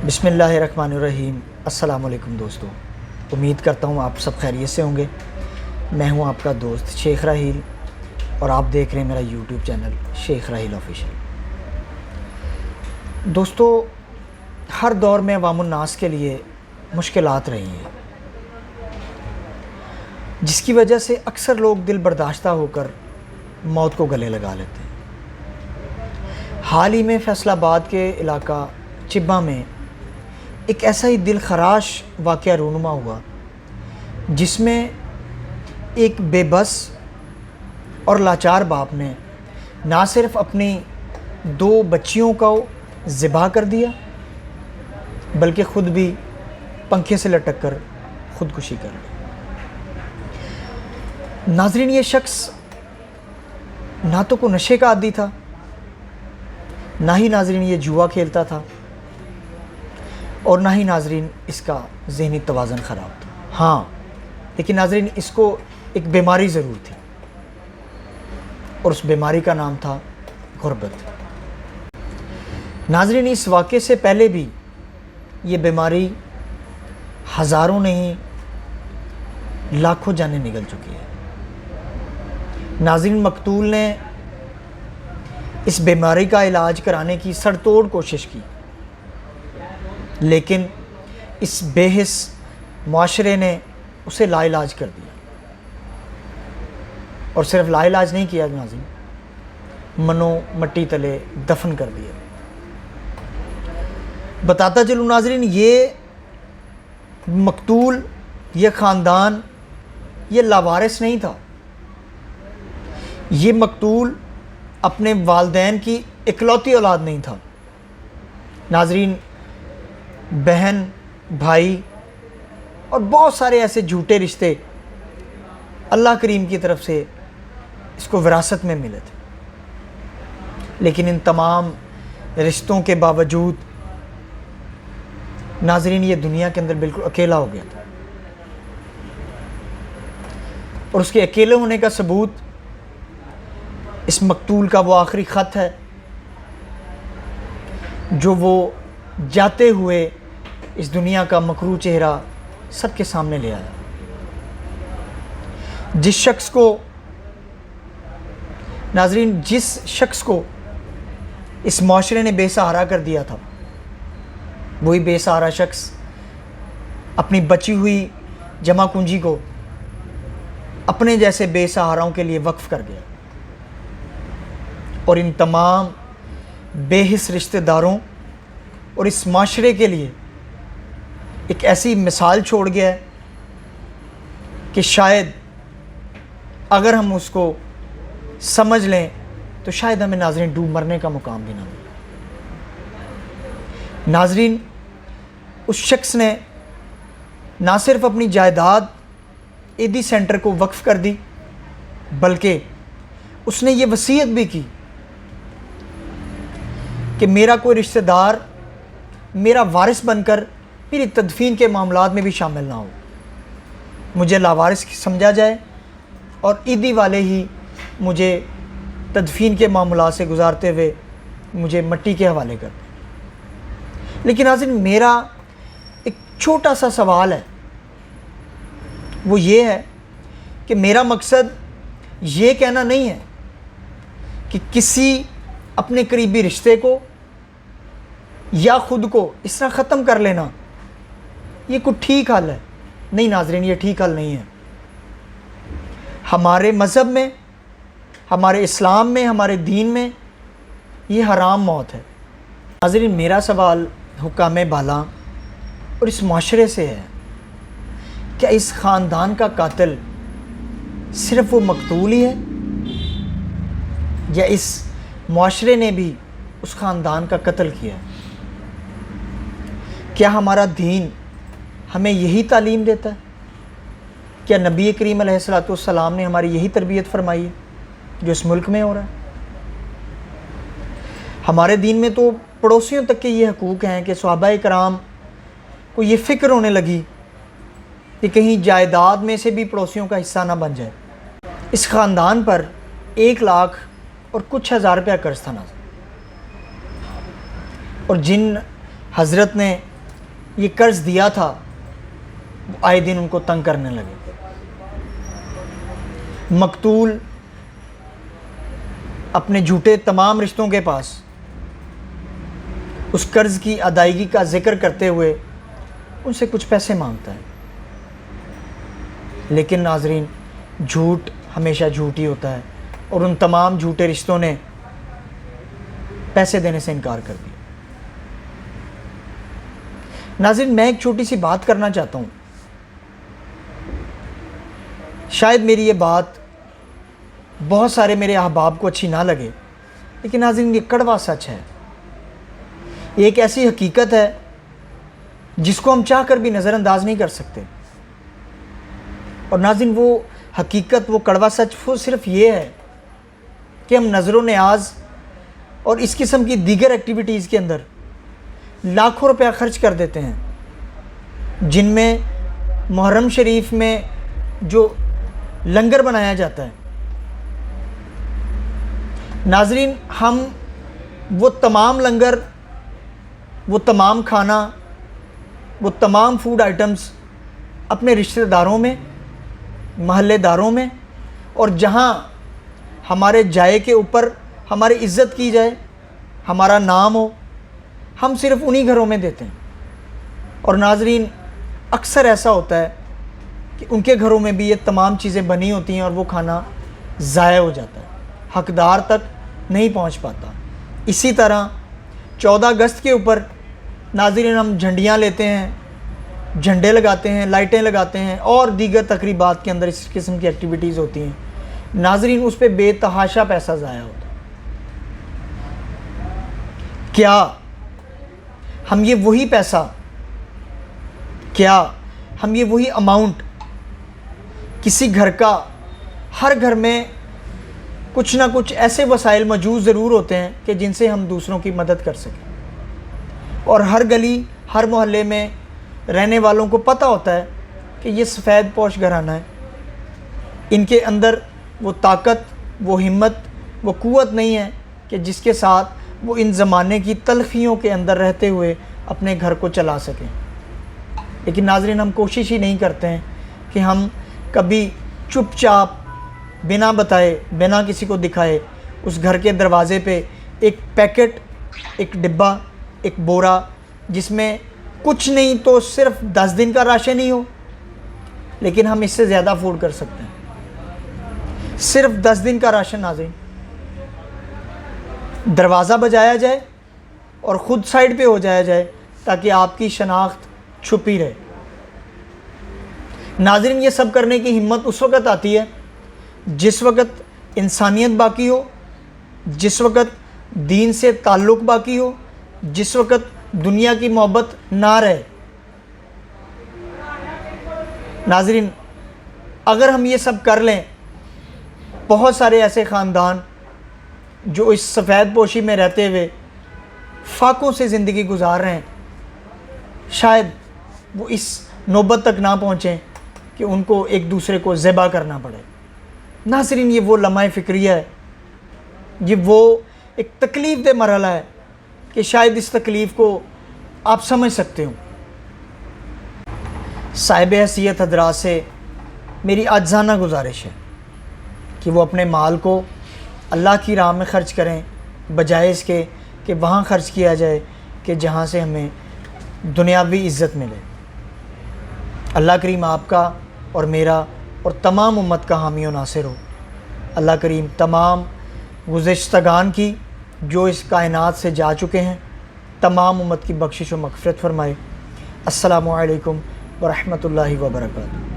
بسم اللہ الرحمن الرحیم۔ السلام علیکم دوستو، امید کرتا ہوں آپ سب خیریت سے ہوں گے۔ میں ہوں آپ کا دوست شیخ راحیل اور آپ دیکھ رہے ہیں میرا یوٹیوب چینل شیخ راحیل آفیشیل۔ دوستو، ہر دور میں عوام الناس کے لیے مشکلات رہی ہیں، جس کی وجہ سے اکثر لوگ دل برداشتہ ہو کر موت کو گلے لگا لیتے ہیں۔ حال ہی میں فیصل آباد کے علاقہ چبہ میں ایک ایسا ہی دل خراش واقعہ رونما ہوا، جس میں ایک بے بس اور لاچار باپ نے نہ صرف اپنی 2 بچیوں کو ذبح کر دیا بلکہ خود بھی پنکھے سے لٹک کر خودکشی کر لی۔ ناظرین، یہ شخص نہ تو کوئی نشے کا عادی تھا، نہ ہی ناظرین یہ جوا کھیلتا تھا، اور نہ ہی ناظرین اس کا ذہنی توازن خراب تھا۔ ہاں، لیکن ناظرین اس کو ایک بیماری ضرور تھی، اور اس بیماری کا نام تھا غربت۔ ناظرین، اس واقعے سے پہلے بھی یہ بیماری ہزاروں نہیں لاکھوں جانیں نگل چکی ہے۔ ناظرین، مقتول نے اس بیماری کا علاج کرانے کی سر توڑ کوشش کی، لیکن اس بے حس معاشرے نے اسے لا علاج کر دیا، اور صرف لا علاج نہیں کیا ناظرین، منو مٹی تلے دفن کر دیا۔ بتاتا چلوں ناظرین، یہ مقتول، یہ خاندان، یہ لاوارث نہیں تھا۔ یہ مقتول اپنے والدین کی اکلوتی اولاد نہیں تھا۔ ناظرین، بہن، بھائی اور بہت سارے ایسے جھوٹے رشتے اللہ کریم کی طرف سے اس کو وراثت میں ملے تھے، لیکن ان تمام رشتوں کے باوجود ناظرین یہ دنیا کے اندر بالکل اکیلا ہو گیا تھا، اور اس کے اکیلے ہونے کا ثبوت اس مقتول کا وہ آخری خط ہے جو وہ جاتے ہوئے اس دنیا کا مکروہ چہرہ سب کے سامنے لے آیا۔ جس شخص کو اس معاشرے نے بے سہارا کر دیا تھا، وہی بے سہارا شخص اپنی بچی ہوئی جمع کنجی کو اپنے جیسے بے سہاراؤں کے لیے وقف کر گیا، اور ان تمام بے حس رشتہ داروں اور اس معاشرے کے لیے ایک ایسی مثال چھوڑ گیا ہے کہ شاید اگر ہم اس کو سمجھ لیں تو شاید ہمیں ناظرین ڈوب مرنے کا مقام بھی نہ ملے۔ ناظرین، اس شخص نے نہ صرف اپنی جائیداد ایدی سینٹر کو وقف کر دی، بلکہ اس نے یہ وصیت بھی کی کہ میرا کوئی رشتہ دار میرا وارث بن کر میری تدفین کے معاملات میں بھی شامل نہ ہو، مجھے لاوارث سمجھا جائے اور عیدی والے ہی مجھے تدفین کے معاملات سے گزارتے ہوئے مجھے مٹی کے حوالے کر دیں۔ لیکن ناظرین، میرا ایک چھوٹا سا سوال ہے، وہ یہ ہے کہ میرا مقصد یہ کہنا نہیں ہے کہ کسی اپنے قریبی رشتے کو یا خود کو اس طرح ختم کر لینا یہ کوئی ٹھیک حل ہے۔ نہیں ناظرین، یہ ٹھیک حل نہیں ہے۔ ہمارے مذہب میں، ہمارے اسلام میں، ہمارے دین میں یہ حرام موت ہے۔ ناظرین، میرا سوال حکام بالا اور اس معاشرے سے ہے، کیا اس خاندان کا قاتل صرف وہ مقتول ہی ہے، یا اس معاشرے نے بھی اس خاندان کا قتل کیا ہے؟ کیا ہمارا دین ہمیں یہی تعلیم دیتا ہے؟ کیا نبی کریم علیہ السلام نے ہماری یہی تربیت فرمائی ہے جو اس ملک میں ہو رہا ہے؟ ہمارے دین میں تو پڑوسیوں تک کے یہ حقوق ہیں کہ صحابہ کرام کو یہ فکر ہونے لگی کہ کہیں جائیداد میں سے بھی پڑوسیوں کا حصہ نہ بن جائے۔ اس خاندان پر 1 لاکھ اور کچھ ہزار روپیہ قرض تھا ناظرین، اور جن حضرت نے یہ قرض دیا تھا وہ آئے دن ان کو تنگ کرنے لگے۔ مقتول اپنے جھوٹے تمام رشتوں کے پاس اس قرض کی ادائیگی کا ذکر کرتے ہوئے ان سے کچھ پیسے مانگتا ہے، لیکن ناظرین جھوٹ ہمیشہ جھوٹ ہی ہوتا ہے، اور ان تمام جھوٹے رشتوں نے پیسے دینے سے انکار کر دیا۔ ناظرین میں ایک چھوٹی سی بات کرنا چاہتا ہوں، شاید میری یہ بات بہت سارے میرے احباب کو اچھی نہ لگے، لیکن ناظرین یہ کڑوا سچ ہے، یہ ایک ایسی حقیقت ہے جس کو ہم چاہ کر بھی نظر انداز نہیں کر سکتے۔ اور ناظرین وہ حقیقت، وہ کڑوا سچ وہ صرف یہ ہے کہ ہم نظر و نیاز اور اس قسم کی دیگر ایکٹیویٹیز کے اندر لاکھوں روپیہ خرچ کر دیتے ہیں، جن میں محرم شریف میں جو لنگر بنایا جاتا ہے، ناظرین ہم وہ تمام لنگر، وہ تمام کھانا، وہ تمام فوڈ آئٹمز اپنے رشتہ داروں میں، محلے داروں میں، اور جہاں ہمارے جائے کے اوپر ہماری عزت کی جائے، ہمارا نام ہو، ہم صرف انہی گھروں میں دیتے ہیں۔ اور ناظرین اکثر ایسا ہوتا ہے کہ ان کے گھروں میں بھی یہ تمام چیزیں بنی ہوتی ہیں اور وہ کھانا ضائع ہو جاتا ہے، حقدار تک نہیں پہنچ پاتا۔ اسی طرح 14 اگست کے اوپر ناظرین ہم جھنڈیاں لیتے ہیں، جھنڈے لگاتے ہیں، لائٹیں لگاتے ہیں، اور دیگر تقریبات کے اندر اس قسم کی ایکٹیویٹیز ہوتی ہیں، ناظرین اس پہ بے تحاشا پیسہ ضائع ہوتا ہے۔ کیا ہم یہ وہی پیسہ، کیا ہم یہ وہی اماؤنٹ کسی گھر کا، ہر گھر میں کچھ نہ کچھ ایسے وسائل موجود ضرور ہوتے ہیں کہ جن سے ہم دوسروں کی مدد کر سکیں، اور ہر گلی، ہر محلے میں رہنے والوں کو پتہ ہوتا ہے کہ یہ سفید پوش گھرانہ ہے، ان کے اندر وہ طاقت، وہ ہمت، وہ قوت نہیں ہے کہ جس کے ساتھ وہ ان زمانے کی تلخیوں کے اندر رہتے ہوئے اپنے گھر کو چلا سکیں۔ لیکن ناظرین ہم کوشش ہی نہیں کرتے ہیں کہ ہم کبھی چپ چاپ بنا بتائے، بنا کسی کو دکھائے اس گھر کے دروازے پہ ایک پیکٹ، ایک ڈبہ، ایک بورا جس میں کچھ نہیں تو صرف 10 دن کا راشن ہی ہو، لیکن ہم اس سے زیادہ افورڈ کر سکتے ہیں، صرف 10 دن کا راشن ناظرین دروازہ بجایا جائے اور خود سائڈ پہ ہو جایا جائے تاکہ آپ کی شناخت چھپی رہے۔ ناظرین یہ سب کرنے کی ہمت اس وقت آتی ہے جس وقت انسانیت باقی ہو، جس وقت دین سے تعلق باقی ہو، جس وقت دنیا کی محبت نہ رہے۔ ناظرین اگر ہم یہ سب کر لیں، بہت سارے ایسے خاندان جو اس سفید پوشی میں رہتے ہوئے فاقوں سے زندگی گزار رہے ہیں، شاید وہ اس نوبت تک نہ پہنچیں کہ ان کو ایک دوسرے کو ذبح کرنا پڑے۔ ناظرین یہ وہ لمحہ فکریہ ہے، یہ وہ ایک تکلیف دہ مرحلہ ہے کہ شاید اس تکلیف کو آپ سمجھ سکتے ہوں۔ صاحب حیثیت حضرات سے میری عاجزانہ گزارش ہے کہ وہ اپنے مال کو اللہ کی راہ میں خرچ کریں، بجائے اس کے کہ وہاں خرچ کیا جائے کہ جہاں سے ہمیں دنیاوی عزت ملے۔ اللہ کریم آپ کا اور میرا اور تمام امت کا حامی و ناصر ہو۔ اللہ کریم تمام گزشتگان کی جو اس کائنات سے جا چکے ہیں، تمام امت کی بخشش و مغفرت فرمائے۔ السلام علیکم ورحمۃ اللہ وبرکاتہ۔